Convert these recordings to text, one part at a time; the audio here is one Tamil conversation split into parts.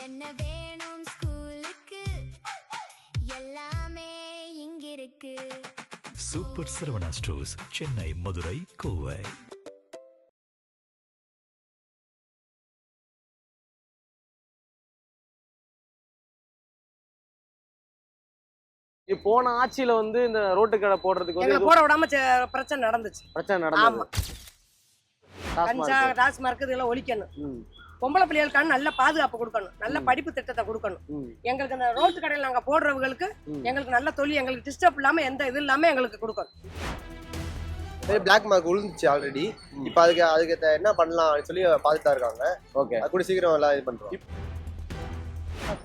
என்ன வேணும் ஸ்கூலுக்கு எல்லாமே இங்கிருக்கு. Super Saravana stores, Chennai, Madurai, Kovai. போன ஆட்சியில வந்து இந்த ரோட்டு கடை போடுறதுக்கு வந்து போட விடாம பிரச்சனை நடந்துச்சு. பிரச்சனை நடந்தது. கஞ்சா டாஸ்மார்க் இதெல்லாம் ஒழிக்கணும். பொம்பளை பிள்ளைகளுக்கான நல்ல பாதுகாப்பு கொடுக்கணும், நல்ல படிப்பு திட்டத்தை கொடுக்கணும். எங்களுக்கு இந்த ரோட்டு கடையில் நாங்க போடுறவங்களுக்கு எங்களுக்கு நல்ல தொழில், எங்களுக்கு டிஸ்டர்ப் இல்லாம எந்த இது இல்லாம எங்களுக்கு கொடுக்கணும். பிளாக் மார்க் விழுந்துச்சு ஆல்ரெடி. இப்போ அதுக்கு என்ன பண்ணலாம் சொல்லி பார்த்துட்டு இருக்காங்க. ஓகே, அது கூட சீக்கிரம் எல்லாம் இது பண்றோம்.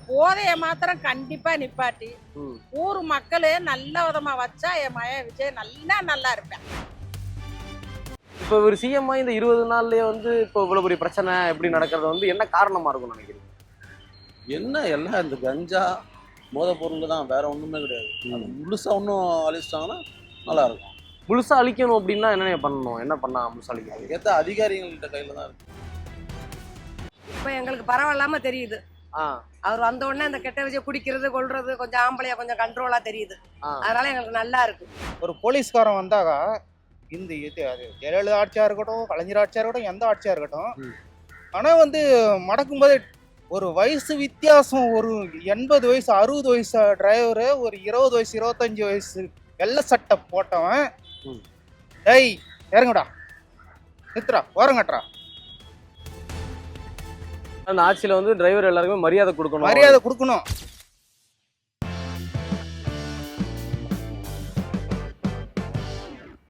போதைய மாத்திரம் கண்டிப்பா நிப்பாட்டி ஊர் மக்களே நல்ல விதமா வச்சா என் மகன் விஜய் நல்லா இருப்பேன். இப்ப ஒரு சிஎம் இந்த 20 நாள்லயே வந்து இப்போ இவ்வளவு பெரிய பிரச்சனை எப்படி நடக்கிறது வந்து என்ன காரணமா இருக்கும்னு நினைக்கிறீங்க? என்ன எல்லாம் இந்த கஞ்சா போதை பொருள் தான், வேற ஒண்ணுமே கிடையாது. அது முழுசா ஒன்றும் அழிச்சிட்டாங்கன்னா நல்லா இருக்கும். முழுசா அழிக்கணும் அப்படின்னா என்ன பண்ணணும்? என்ன பண்ணா முழுசா அழிக்கணும்? ஏற்ற அதிகாரிகள்கிட்ட கையில தான் இருக்கு. இப்ப எங்களுக்கு பரவாயில்லாம தெரியுது. அவர் வந்த உடனே அந்த கெட்ட விஜய் குடிக்கிறது கொள்றது கொஞ்சம் ஆம்பளையா கொஞ்சம் கண்ட்ரோலா தெரியுது. அதனால எங்களுக்கு நல்லா இருக்கு. ஒரு போலீஸ்காரன் வந்தாக்கா இந்த இது அது ஜெயலலிதா ஆட்சியா இருக்கட்டும், கலைஞர் ஆட்சியா இருக்கட்டும், எந்த ஆட்சியா இருக்கட்டும், ஆனா வந்து மடக்கும் போது ஒரு வயசு வித்தியாசம், ஒரு 80 வயசு 60 வயசு டிரைவரு, ஒரு 20 வயசு 25 வயசு வெள்ளை சட்டை போட்டவன், டேய் இறங்குடா, நித்துறா, ஓரங்கட்டுறா. அந்த ஆட்சியில வந்து டிரைவர் எல்லாருக்குமே மரியாதை கொடுக்கணும்.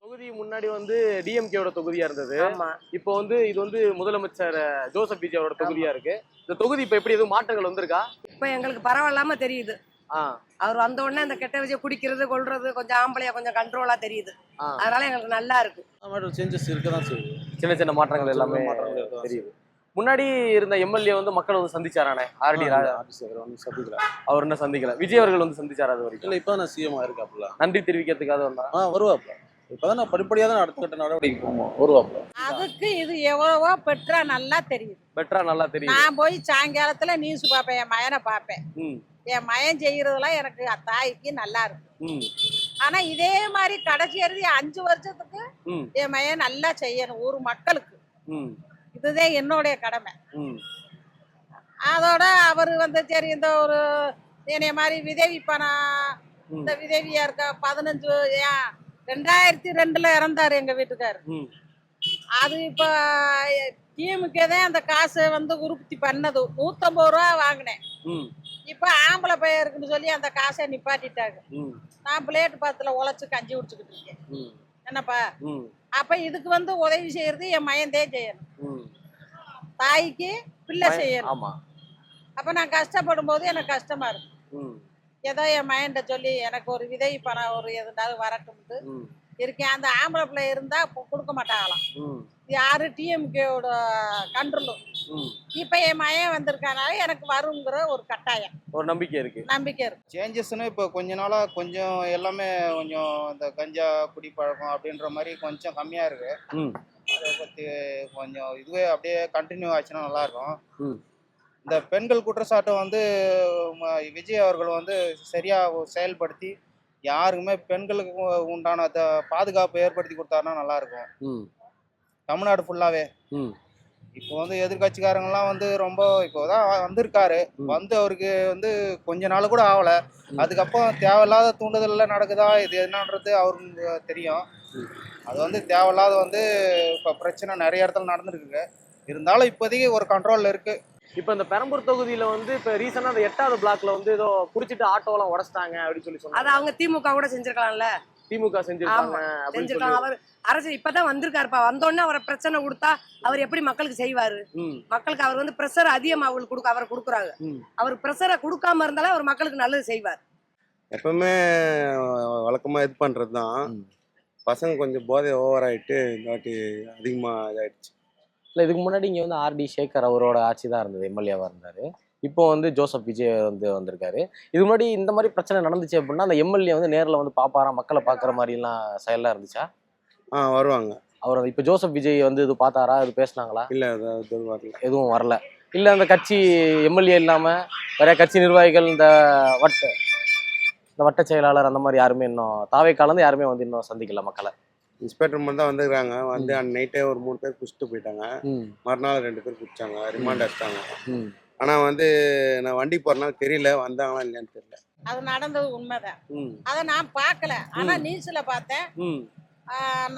தொகுதி முன்னாடி வந்து டிஎம்கேவோட தொகுதியா இருந்தது. இப்போ வந்து இது வந்து முதலமைச்சர் ஜோசப் விஜயோட தொகுதியா இருக்கு. இந்த தொகுதி இப்ப எப்படி எதுவும் மாற்றங்கள் வந்திருக்கா? இப்ப எங்களுக்கு பரவாயில்லாம தெரியுது. அவர் வந்த உடனே அந்த கெட்ட விஜய் குடிக்கிறது கொள்றது கொஞ்சம் ஆம்பளையா கொஞ்சம் கண்ட்ரோலா தெரியுது. அதனால எங்களுக்கு நல்லா இருக்கு. சேஞ்சஸ் இருக்கதான் செய்யுது. சின்ன சின்ன மாற்றங்கள் எல்லாமே தெரியுது. முன்னாடி இருந்த எம்எல்ஏ வந்து மக்கள் வந்து சந்திச்சாரானே, ஆர்டி சந்திக்கல. அவர் என்ன சந்திக்கல. விஜய் அவர்கள் வந்து சந்திச்சாரு அது வரைக்கும்? இல்ல, இப்ப நான் சிஎம் ஆயிருக்காப்ல. நன்றி தெரிவிக்கிறதுக்காக வந்தா வருவாப்ல. இப்பதான் நான் படிப்படியா தான் அடுத்த கட்ட நடவடிக்கை போவோம். வருவாப்ல. அதுக்கு இது எவ்வளவோ பெட்டரா நல்லா தெரியுது. பெட்டரா நல்லா தெரியும். நான் போய் சாயங்காலத்துல நியூஸ் பார்ப்பேன், என் மயனை பார்ப்பேன். என் மயன் செய்யறதெல்லாம் எனக்கு தாய்க்கு நல்லா இருக்கு. ஆனா இதே மாதிரி கடைசி எழுதி 5 வருஷத்துக்கு என் மயன் நல்லா செய்யணும் ஊர் மக்களுக்கு. இதுதான் என்னுடைய கடமை. அதோட அவரு வந்து சரி இந்த ஒரு என்னைய மாதிரி விதவி பணம், இந்த விதவியா இருக்க 2002ல இறந்தாரு எங்க வீட்டுக்காரு. அது இப்ப டீமுக்கே தான் அந்த காசு வந்து உற்பத்தி பண்ணது. 150 ரூபா வாங்கினேன். இப்ப ஆம்பளை பையன் இருக்குன்னு சொல்லி அந்த காசை நிப்பாட்டிட்டாங்க. நான் பிளேட் பாத்துல உழைச்சு கஞ்சி குடிச்சுக்கிட்டு இருக்கேன். என்னப்பா, அப்ப இதுக்கு வந்து உதவி செய்யறது என் மயந்தே செய்யணும், தாய்க்கு பிள்ளை செய்யணும். அப்ப நான் கஷ்டப்படும் போது எனக்கு கஷ்டமா இருக்கு. ஏதோ என் மைண்ட சொல்லி எனக்கு ஒரு விதை பணம் ஒரு எதுனாலும் வரட்டும்ட்டு இருக்கேன். அந்த ஆம்பளை பிள்ளை இருந்தா கொடுக்க மாட்டாங்களாம். யாரு டிஎம்கேவோட கண்ட்ரோலும். இப்ப என் மயன் வந்திருக்கனால எனக்கு வருங்கிற ஒரு கட்டாயம், ஒரு நம்பிக்கை இருக்கு. சேஞ்சஸ்ன்னு இப்போ கொஞ்ச நாளா கொஞ்சம் எல்லாமே கொஞ்சம் இந்த கஞ்சா குடி பழக்கம் அப்படின்ற மாதிரி கொஞ்சம் கம்மியா இருக்கு. அதை பத்தி கொஞ்சம் இதுவே அப்படியே கண்டினியூ ஆச்சுன்னா நல்லா இருக்கும். இந்த பெண்கள் குற்றச்சாட்டை வந்து விஜய் அவர்கள் வந்து சரியா செயல்படுத்தி யாருக்குமே பெண்களுக்கு உண்டான பாதுகாப்பு ஏற்படுத்தி கொடுத்தாருன்னா நல்லா இருக்கும். தமிழ்நாடு ஃபுல்லாவே இப்போ வந்து எதிர்கட்சிக்காரங்கெல்லாம் வந்து ரொம்ப இப்போதான் வந்திருக்காரு. வந்து அவருக்கு வந்து கொஞ்ச நாள் கூட ஆகல. அதுக்கப்புறம் தேவையில்லாத தூண்டுதல்ல நடக்குதா இது என்னன்றது அவருக்கு தெரியும். அது வந்து தேவையில்லாத வந்து இப்போ பிரச்சனை நிறைய இடத்துல நடந்துருக்குங்க. இருந்தாலும் இப்போதைக்கு ஒரு கண்ட்ரோல்ல இருக்கு. இப்ப இந்த பெரம்பூர் தொகுதியில வந்து இப்ப ரீசனா அந்த 8வது பிளாக்ல வந்து ஏதோ குடிச்சிட்டு ஆட்டோலாம் உடைச்சிட்டாங்க அப்படின்னு சொல்லி சொன்னாங்க. அது அவங்க திமுக கூட செஞ்சிருக்கலாம்ல. திமுக செஞ்சிருக்காங்க. அவர் அரசு இப்பதான் வந்திருக்காருப்பா. வந்தோடனே அவரை பிரச்சனை கொடுத்தா அவர் எப்படி மக்களுக்கு செய்வாரு? மக்களுக்கு அவர் வந்து பிரஷர் அதிகமா அவர் கொடுக்குறாங்க. அவர் பிரஷரை கொடுக்காம இருந்தாலும் அவர் மக்களுக்கு நல்லது செய்வார். எப்பவுமே வழக்கமா இது பண்றதுதான். பசங்க கொஞ்சம் போதை ஓவர் ஆயிட்டு இந்த வாட்டி அதிகமா இதாயிடுச்சு. இல்லை, இதுக்கு முன்னாடி இங்கே வந்து ஆர்டி சேகர் அவரோட ஆட்சி தான் இருந்தது, எம்எல்ஏவாக இருந்தார். இப்போ வந்து ஜோசப் விஜய் வந்து வந்திருக்காரு. இது முன்னாடி இந்த மாதிரி பிரச்சனை நடந்துச்சு அப்படின்னா அந்த எம்எல்ஏ வந்து நேரில் வந்து பார்ப்பாரா, மக்களை பார்க்குற மாதிரிலாம் செயல்லாம் இருந்துச்சா? வருவாங்க. அவர் இப்போ ஜோசப் விஜய் வந்து இது பார்த்தாரா, இது பேசினாங்களா? இல்லை, எதுவும் வரல. இல்லை அந்த கட்சி எம்எல்ஏ இல்லாமல் நிறைய கட்சி நிர்வாகிகள் இந்த வட்ட செயலாளர் அந்த மாதிரி யாருமே இன்னும் தாவேக்காலேருந்து யாருமே வந்து இன்னும் சந்திக்கல மக்களை. இன்ஸ்பெக்டர் மட்டும் தான் வந்துருக்காங்க. வந்து அன்னைக்கு நைட்டே ஒரு 3 பேர் குடிச்சிட்டு போயிட்டாங்க. மறுநாள் 2 பேர் குடிச்சாங்க, ரிமாண்ட் எடுத்தாங்க. ஆனால் வந்து நான் வண்டி போகிறனால தெரியல வந்தாங்களா இல்லையான்னு தெரியல. அது நடந்தது உண்மைதான். அதை நான் பார்க்கல, ஆனா நியூஸ்ல பார்த்தேன்.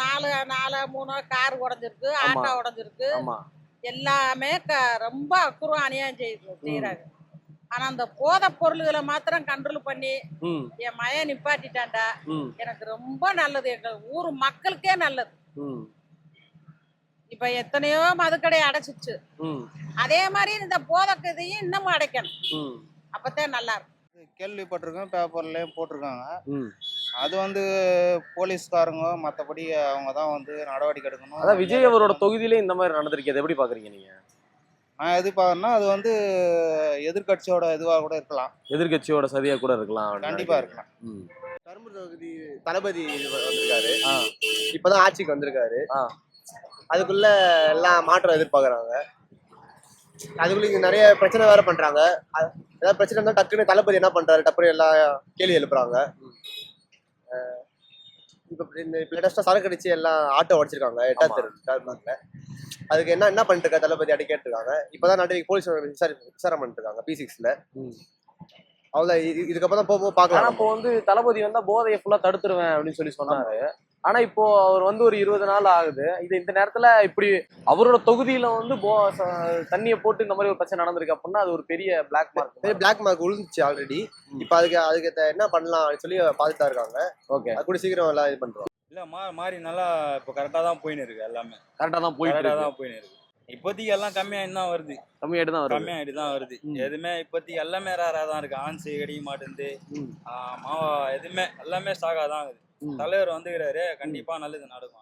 3 கார் உடஞ்சிருக்கு, ஆட்டோ உடஞ்சிருக்கு, எல்லாமே ரொம்ப அக்குறம் அநியாயம் செய்யறாங்க. ஆனா அந்த போதை பொருள்களை மாத்திரம் கண்ட்ரோல் பண்ணி என் மயன் நிப்பாட்டிட்டான்டா, எனக்கு ரொம்ப நல்லது. எங்க ஊர் மக்களுக்கே நல்லது. இப்ப எத்தனையோ மதுக்கடை அடைச்சிச்சு, அதே மாதிரி இந்த போதைக்கு இதையும் இன்னமும் அடைக்கணும், அப்பதான் நல்லா இருக்கும். கேள்விப்பட்டிருக்கோம், பேப்பர்லயும் போட்டிருக்காங்க. அது வந்து போலீஸ்காரங்க மற்றபடி அவங்க தான் வந்து நடவடிக்கை எடுக்கணும். அதான் விஜய் அவரோட தொகுதியிலே இந்த மாதிரி நடந்திருக்கு, எப்படி பாக்குறீங்க நீங்க? நான் எது பாக்குறேன்னா அது வந்து எதிர்கட்சியோட இதுவாக கூட இருக்கலாம், எதிர்கட்சியோட சரியா கூட இருக்கலாம், கண்டிப்பா இருக்கலாம். பெரம்பூர் தொகுதி தளபதி வந்திருக்காரு, இப்பதான் ஆட்சிக்கு வந்திருக்காரு. அதுக்குள்ள எல்லாம் மாற்றம் எதிர்பார்க்கறாங்க. அதுக்குள்ள இங்க நிறைய பிரச்சனை வேற பண்றாங்க. ஏதாவது பிரச்சனை இருந்தா டக்குன்னு தளபதி என்ன பண்றாரு, டப்புனு எல்லாம் கேள்வி எழுப்புறாங்க. இப்ப லேட்டஸ்டா சரக்கு அடிச்சு எல்லாம் ஆட்டோ உடைச்சிருக்காங்க 8ஆம் தெருவுல. அதுக்கு என்ன பண்ணிட்டு இருக்கா தளபதி அப்படி கேட்டிருக்காங்க. இப்பதான் நாட்டுக்கு போலீஸ் விசாரணை பண்ணிட்டு இருக்காங்க P6ல. அவ்வளவுதான், இதுக்கப்புறம் தான் போக பார்க்கலாம். இப்போ வந்து தளபதி வந்தா போதையை ஃபுல்லா தடுத்துருவேன் அப்படின்னு சொல்லி சொன்னாரு. ஆனா இப்போ அவர் வந்து ஒரு 20 நாள் ஆகுது. இந்த நேரத்துல இப்படி அவரோட தொகுதியில வந்து தண்ணியை போட்டு இந்த மாதிரி ஒரு பிரச்சனை நடந்திருக்கு அப்படின்னா அது ஒரு பெரிய பிளாக் மார்க் விழுந்துச்சு ஆல்ரெடி. இப்ப அதுக்கு என்ன பண்ணலாம் சொல்லி பார்த்துட்டு தான் இருக்காங்க. ஓகே, அது கூட சீக்கிரம் எல்லாம் இது பண்றோம். இல்ல மாறி நல்லா இப்போ கரெக்டா தான் போயின்னு இருக்கு, எல்லாமே கரெக்டா தான் போயின்னு இருக்கு. இப்போதைக்கு எல்லாம் கம்மியாயிட்டு தான் வருது, கம்மியாயிட்டு தான் வருது. எதுவுமே இப்போதைக்கு எல்லாமே ரேரா தான் இருக்கு. ஆன்சி கிடைக்க மாட்டேங்குது, மாவா எதுவுமே எல்லாமே ஸ்டாகா தான் இருக்குது. தலைவர் வந்துக்கிறாரு, கண்டிப்பா நல்லது நடக்கும்.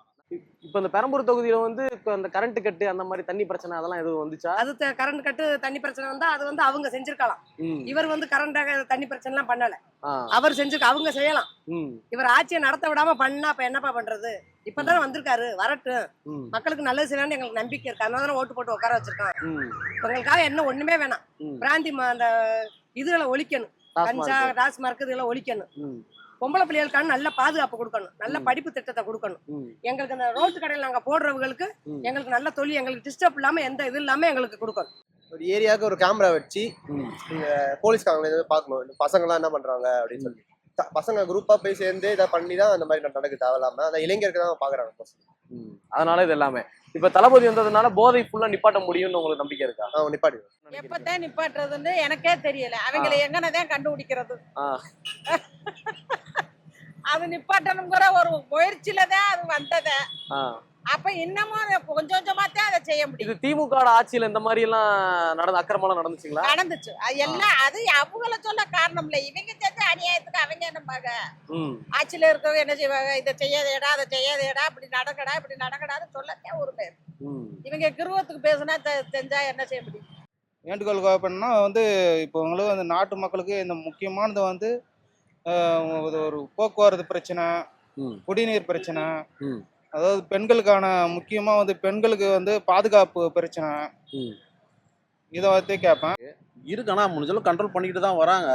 இப்ப இந்த பெரம்பூர் தொகுதியில வந்து இப்ப இந்த கரண்ட் கட்டு அந்த மாதிரி தண்ணி பிரச்சனை அதெல்லாம் எதுவும் வந்துச்சா? அது கரண்ட் கட்டு தண்ணி பிரச்சனை வந்தா அது வந்து அவங்க செஞ்சிருக்கலாம். இவர் வந்து கரண்டாக தண்ணி பிரச்சனை எல்லாம் பண்ணல, அவர் செஞ்சிருக்க, அவங்க செய்யலாம். இவர் ஆட்சியை நடத்த விடாம பண்ணா அப்ப என்னப்பா பண்றது? இப்பதானே வந்திருக்காரு, வரட்டும், மக்களுக்கு நல்லது செய்யணும்னு எங்களுக்கு நம்பிக்கை இருக்கு. அதனால ஓட்டு போட்டு உட்கார வச்சிருக்கான். உங்களுக்காக என்ன ஒண்ணுமே வேணாம், பிராந்தி அந்த இதுகளை ஒழிக்கணும், கஞ்சா டாஸ்மார்க் இதெல்லாம் ஒழிக்கணும். பொம்பளை பிள்ளைகளுக்கான நல்ல பாதுகாப்பு கொடுக்கணும், நல்ல படிப்பு திட்டத்தை கொடுக்கணும். எங்களுக்கு அந்த ரோட்டு கடையில் நாங்க போடுறவங்களுக்கு எங்களுக்கு நல்ல தொழில், எங்களுக்கு டிஸ்டர்ப் இல்லாம எந்த இது இல்லாம எங்களுக்கு கொடுக்கணும். ஒரு ஏரியாவுக்கு ஒரு கேமரா வச்சு போலீஸ்காரங்களை பார்க்கணும், பசங்க எல்லாம் என்ன பண்றாங்க அப்படின்னு சொல்லி. பசங்க குரூப்பா போய் சேர்ந்து இதை பண்ணி தான் அந்த மாதிரி நடக்கு தேவையில்லாம அந்த இளைஞருக்கு தான் பாக்குறாங்க. அதனால இது எல்லாமே இப்ப தளபதி வந்ததுனால போதை ஃபுல்லா நிப்பாட்ட முடியும்னு உங்களுக்கு நம்பிக்கை இருக்கா? நிப்பாட்டி எப்பதான் நிப்பாட்டுறதுன்னு எனக்கே தெரியல. அவங்களை எங்கனதான் கண்டுபிடிக்கிறது? அது நிப்பாட்டணுங்கிற ஒரு முயற்சியில தான் அது வந்தது. அப்ப இன்னமும் கொஞ்சம் கொஞ்சமா தான் அதை செய்ய முடியும். இது திமுக ஆட்சியில இந்த மாதிரி எல்லாம் அக்கிரமம் நடந்துச்சுங்களா? நடந்துச்சு. எல்லாம் அது அவங்கள சொல்ல காரணம் இல்ல, இவங்க செஞ்ச அநியாயத்துக்கு அவங்க என்னப்பாங்க. ஆட்சியில இருக்கவங்க என்ன செய்வாங்க, இதை செய்யாதேடா அதை செய்யாதேடா, இப்படி நடக்கடா இப்படி நடக்கடான்னு சொல்லத்தே ஒரு பேர். இவங்க கிருவத்துக்கு பேசுனா செஞ்சா என்ன செய்ய முடியும்? வேண்டுகோள் பண்ணா வந்து இப்போ உங்களுக்கு வந்து நாட்டு மக்களுக்கு இந்த முக்கியமானது வந்து ஒரு போக்குவரத்து பிரச்சனை, குடிநீர் பிரச்சனை, அதாவது பெண்களுக்கான முக்கியமா வந்து பெண்களுக்கு வந்து பாதுகாப்பு பிரச்சனை, இதை வந்து கேட்பேன். இருக்கு, ஆனா முடிஞ்சாலும் கண்ட்ரோல் பண்ணிக்கிட்டு தான் வராங்க.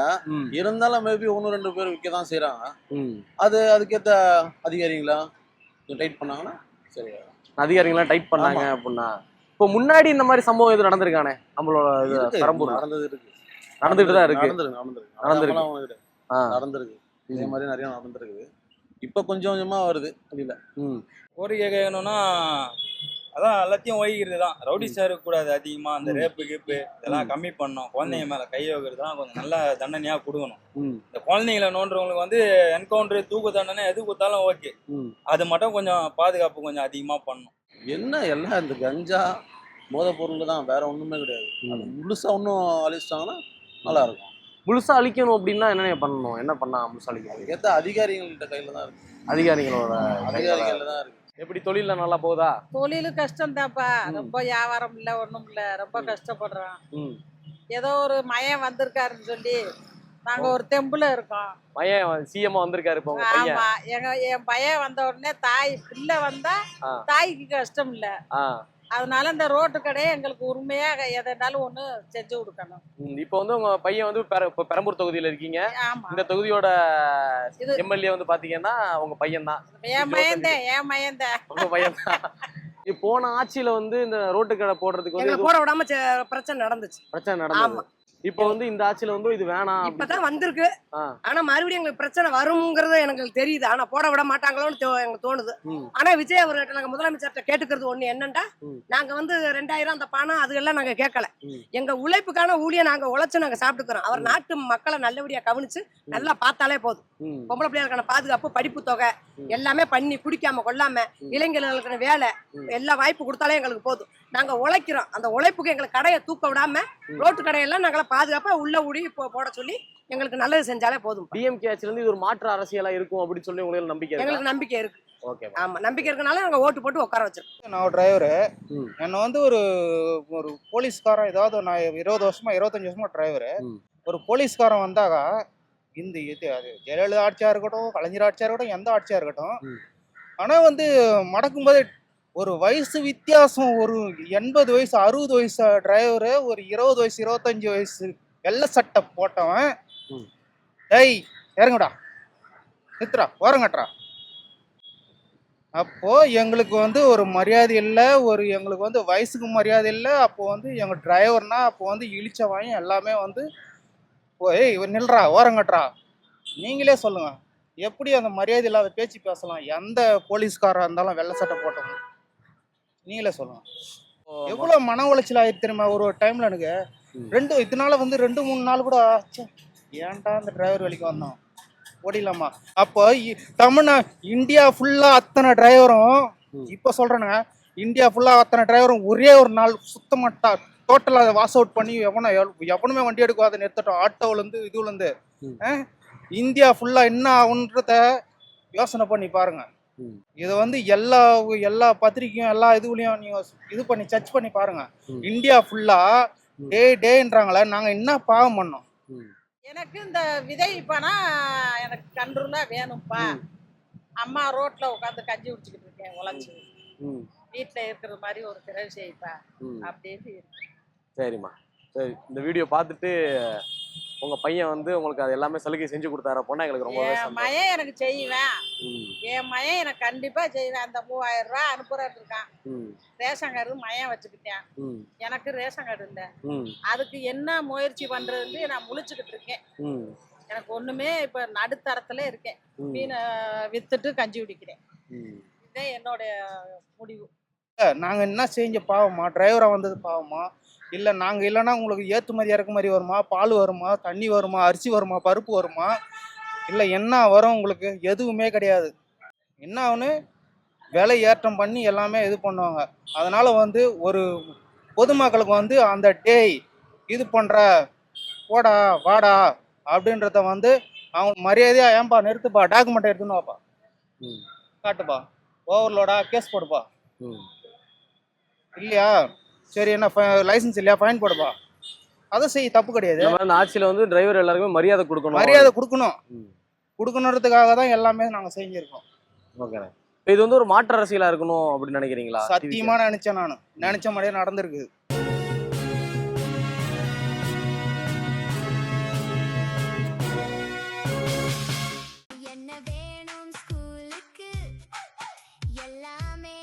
இருந்தாலும் மேபி 1-2 பேர் விற்க தான் செய்யறாங்க. அதுக்கேற்ற அதிகாரிங்களா டைட் பண்ணாங்கன்னா சரி, அதிகாரிகளா டைட் பண்ணாங்க அப்படின்னா. இப்போ முன்னாடி இந்த மாதிரி சம்பவம் எதுவும் நடந்திருக்கானே நம்மளோட பெரம்பூர்? நடந்துட்டு தான் இருக்கு. நடந்திருக்கு இதே மாதிரி நிறைய நடந்திருக்கு. இப்ப கொஞ்சம் கொஞ்சமா வருது. இல்ல கோரிக்கை கேட்கணும்னா அதான் எல்லாத்தையும் ஒழிக்கிறது தான். ரவுடி சார் கூடாது அதிகமா, அந்த ரேப்பு கீப்பு இதெல்லாம் கம்மி பண்ணணும். குழந்தைங்க மேல கை வைக்கிறதுலாம் கொஞ்சம் நல்ல தண்டனையா கொடுக்கணும். இந்த குழந்தைங்களை நோன்றவங்களுக்கு வந்து என்கவுண்டர், தூக்கு தண்டனை எது கொடுத்தாலும் ஓகே, அது மட்டும் கொஞ்சம் பாதுகாப்பு கொஞ்சம் அதிகமா பண்ணணும். என்ன எல்லாம் இந்த கஞ்சா போதை பொருள் தான், வேற ஒண்ணுமே கிடையாது. முழுசா ஒன்னும் அழிச்சிட்டாங்கன்னா நல்லா இருக்கும். முழுசா அழிக்கணும் அப்படின்னா என்ன பண்ணணும், என்ன பண்ணா முழுசா அழிக்கணும்? ஏற்ற அதிகாரிகள்கிட்ட கையில தான் இருக்கு. அதிகாரிகளோட கையில தான் இருக்கு. எப்படி தொழில நல்லா போகுதா? தொழில் கஷ்டம் தான்ப்பா, ரொம்ப வியாபாரம் இல்ல, ஒண்ணும் இல்ல, ரொம்ப கஷ்டப்படுறோம். ஏதோ ஒரு மயம் வந்திருக்காருன்னு சொல்லி நாங்க ஒரு தெம்புல இருக்கோம். பையன் சிஎம் வந்திருக்காரு இப்போ. ஆமா, என் பையன் வந்த உடனே தாய் பிள்ளை வந்தா தாய்க்கு கஷ்டம் இல்ல, அதனால இந்த ரோட்டு கடையை எங்களுக்கு உரிமையாக எதுனாலும் ஒன்று செஞ்சு கொடுக்கணும். இப்போ வந்து உங்க பையன் வந்து இப்போ பெரம்பூர் தொகுதியில இருக்கீங்க. ஆமா, இந்த தொகுதியோட இது எம்எல்ஏ வந்து பாத்தீங்கன்னா உங்க பையன் தான். என் மயந்தேன். உங்க பையன் தான். போன ஆட்சியில வந்து இந்த ரோட்டு கடை போடுறதுக்கு வந்து எங்களை போட விடாம பிரச்சனை நடந்துச்சு. பிரச்சனை நடந்தது. ஆமா. இப்போ வந்து இந்த ஆட்சியில வந்து இது வேணாம் இப்பதான் வந்திருக்கு. ஆனா மறுபடியும் எங்களுக்கு பிரச்சனை வருங்கிறது எனக்கு தெரியுது. ஆனா போட விட மாட்டாங்களோன்னு எங்களுக்கு தோணுது. ஆனா விஜய் அவர்கிட்ட நாங்க முதலமைச்சர்கிட்ட கேட்டுக்கிறது ஒண்ணு என்னன்னா, நாங்க வந்து 2000 அந்த பணம் அதுகெல்லாம் நாங்க கேட்கல. எங்க உழைப்புக்கான ஊழிய நாங்க உழைச்சு நாங்க சாப்பிட்டுக்கிறோம். அவர் நாட்டு மக்களை நல்லபடியா கவனிச்சு நல்லா பார்த்தாலே போதும். பொம்பளை பிள்ளைகளுக்கான பாதுகாப்பு, படிப்பு தொகை எல்லாமே பண்ணி குடிக்காம கொள்ளாம இளைஞர்களுக்கான வேலை எல்லா வாய்ப்பு கொடுத்தாலே எங்களுக்கு போதும். நாங்க உழைக்கிறோம். அந்த உழைப்புக்கு எங்களுக்கு கடையை தூக்க விடாம ரோட்டு கடையெல்லாம் நாங்கள பாதுகாப்பா உள்ள ஊடி போட சொல்லி எங்களுக்கு நல்லது செஞ்சாலே போதும். டிஎம்கே ஆட்சியில இருந்து இது ஒரு மாற்று அரசியலா இருக்கும் அப்படின்னு சொல்லி உங்களுக்கு நம்பிக்கை இருக்கா? எங்களுக்கு நம்பிக்கை இருக்கு. ஓகே. ஆமா, நம்பிக்கை இருக்கனால நாங்க ஓட்டு போட்டு உட்கார வச்சிருக்கோம். நான் ஒரு டிரைவரு. என்ன வந்து ஒரு போலீஸ்காரன், ஏதாவது நான் 20 வருஷமா 25 வருஷமா டிரைவரு. ஒரு போலீஸ்காரன் வந்தாக்கா இந்த இது அது ஜெயலலிதா ஆட்சியா இருக்கட்டும், கலைஞர் ஆட்சியா இருக்கட்டும், எந்த ஆட்சியா இருக்கட்டும், ஆனா வந்து மடக்கும் போதே ஒரு வயசு வித்தியாசம், ஒரு 80 வயசு 60 வயசு டிரைவரு, ஒரு 20 வயசு 25 வயசு வெள்ளை சட்டை போட்டவன், டேய் இறங்குடா, நித்துறா, ஓரங்கட்டுறா. அப்போ எங்களுக்கு வந்து ஒரு மரியாதை இல்லை, எங்களுக்கு வந்து வயசுக்கு மரியாதை இல்லை. அப்போ வந்து எங்க டிரைவர்னா அப்போ வந்து இழிச்சவாயும் எல்லாமே வந்து, ஏய் நில்றா, ஓரங்கட்டுறா. நீங்களே சொல்லுங்க, எப்படி அந்த மரியாதை இல்லாத பேச்சு பேசலாம்? எந்த போலீஸ்காரா இருந்தாலும் வெள்ளை சட்டை போட்டவங்க, நீங்களே சொல்லுங்க. எவ்வளவு மன உளைச்சல் ஆயிடுச்சு தெரியுமா? ஒரு டைம்ல எனக்கு இதனால வந்து 2-3 நாள் கூட ஏன்டா அந்த டிரைவர் வேலைக்கு வந்தோம், ஓடிடலாமா. அப்போ இந்தியா ஃபுல்லா அத்தனை டிரைவரும், இப்ப சொல்றேனுங்க, இந்தியா ஃபுல்லா அத்தனை டிரைவரும் ஒரே ஒரு நாள் சுத்தமாட்டா டோட்டலா வாஷ் அவுட் பண்ணி எவனுமே வண்டி எடுக்காத நிறுத்தட்டும். ஆட்டோல இருந்து இதுல இருந்து இந்தியா ஃபுல்லா என்ன ஆகுன்றத யோசனை பண்ணி பாருங்க. இதை வந்து எல்லா பத்திரிக்கையும் எல்லா இதுலயும் நீங்க இது பண்ணி சர்ச் பண்ணி பாருங்க. இந்தியா ஃபுல்லா டேன்றாங்களே, நாங்க என்ன பாவம் பண்ணோம்? எனக்கு இந்த விதை பணம் எனக்கு கன்றுல வேணும்ப்பா. அம்மா ரோட்ல உட்காந்து கஞ்சி குடிச்சுக்கிட்டு இருக்கேன் உழைச்சி. வீட்டுல இருக்கிற மாதிரி ஒரு திறவு செய்ப்பா அப்படின்னு இருக்கு. சரிம்மா, சரி. இந்த வீடியோ பார்த்துட்டு உங்க பையன் வந்து உங்களுக்கு அது எல்லாமே சலுகை செஞ்சு கொடுத்தாரு போனா எங்களுக்கு ரொம்ப என் மயன் எனக்கு செய்வேன். என் மயன் எனக்கு கண்டிப்பா செய்வேன். அந்த 3000 ரூபாய் அனுப்புறாரு இருக்கான். ரேஷன் கார்டு மயன் வச்சுக்கிட்டேன். எனக்கு ரேஷன் கார்டு இல்லை. அதுக்கு என்ன முயற்சி பண்றதுன்னு நான் முழிச்சுக்கிட்டு இருக்கேன். எனக்கு ஒண்ணுமே இப்ப நடுத்தரத்துல இருக்கேன். மீனை வித்துட்டு கஞ்சி குடிக்கிறேன். இதே என்னோட முடிவு. நாங்க என்ன செஞ்ச பாவமா? டிரைவரா வந்தது பாவமா? இல்லை நாங்கள் இல்லைன்னா உங்களுக்கு ஏற்றுமதி இறக்குமதி வருமா, பால் வருமா, தண்ணி வருமா, அரிசி வருமா, பருப்பு வருமா, இல்லை என்ன வரும் உங்களுக்கு? எதுவுமே கிடையாது. என்ன ஆகுன்னு விலை ஏற்றம் பண்ணி எல்லாமே இது பண்ணுவாங்க. அதனால் வந்து ஒரு பொதுமக்களுக்கு வந்து அந்த டேய் இது பண்ணுற போடா வாடா அப்படின்றத வந்து அவங்க மரியாதையாக, ஏன்பா நிறுத்துப்பா, டாக்குமெண்ட் எடுத்துன்னு வாப்பா, காட்டுப்பா, ஓவர்லோடா கேஸ் போடுப்பா, இல்லையா சரி என்ன லைசன்ஸ் இல்லையா ஃபைன் போடுப்பா, அதை செய்ய, தப்பு கிடையாது. ஆட்சியில வந்து டிரைவர் எல்லாருக்குமே மரியாதை கொடுக்கணும். மரியாதை கொடுக்கணுன்றதுக்காக தான் எல்லாமே நாங்க செஞ்சிருக்கோம். ஓகே. இது வந்து ஒரு மாற்று அரசியலா இருக்கணும் அப்படின்னு நினைக்கிறீங்களா? சத்தியமா நினைச்சேன். நான் நினைச்ச மாதிரியே நடந்திருக்கு. என்ன வேணும் ஸ்கூலுக்கு, எல்லாமே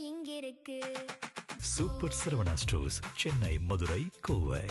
இங்க இருக்கு. Super Saravana stores, Chennai, Madurai, Kovai.